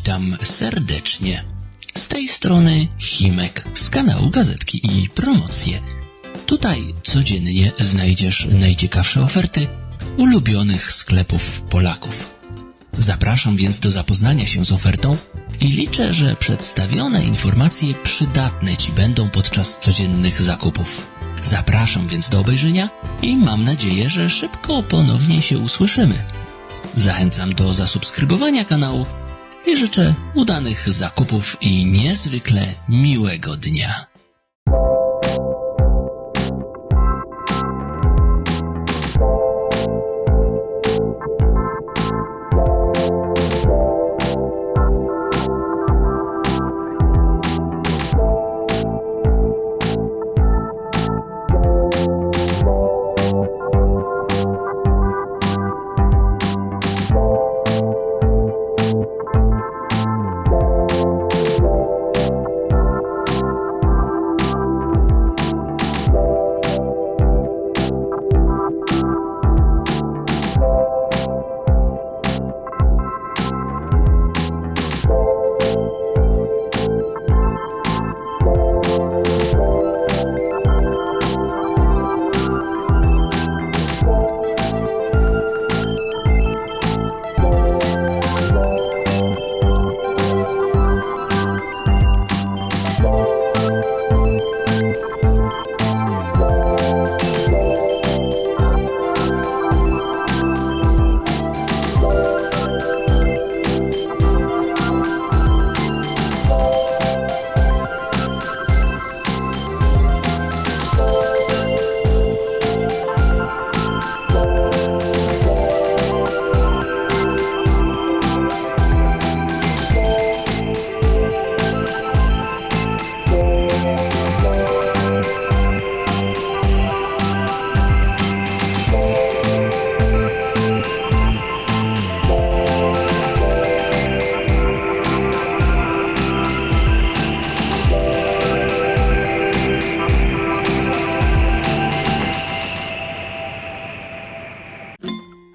witam serdecznie. Z tej strony Chimek z kanału Gazetki i Promocje. Tutaj codziennie znajdziesz najciekawsze oferty ulubionych sklepów Polaków. Zapraszam więc do zapoznania się z ofertą i liczę, że przedstawione informacje przydatne Ci będą podczas codziennych zakupów. Zapraszam więc do obejrzenia i mam nadzieję, że szybko ponownie się usłyszymy. Zachęcam do zasubskrybowania kanału i życzę udanych zakupów i niezwykle miłego dnia.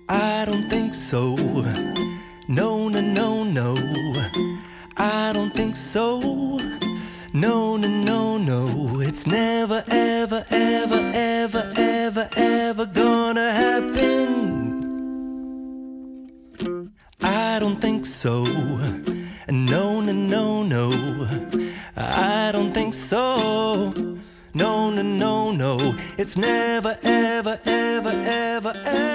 I don't think so. No, no, no, no. I don't think so. No, no, no, no. It's never, ever, ever, ever, ever, ever gonna happen. I don't think so. No, no, no, no. I don't think so. No, no, no, no. It's never, ever, ever, ever, ever.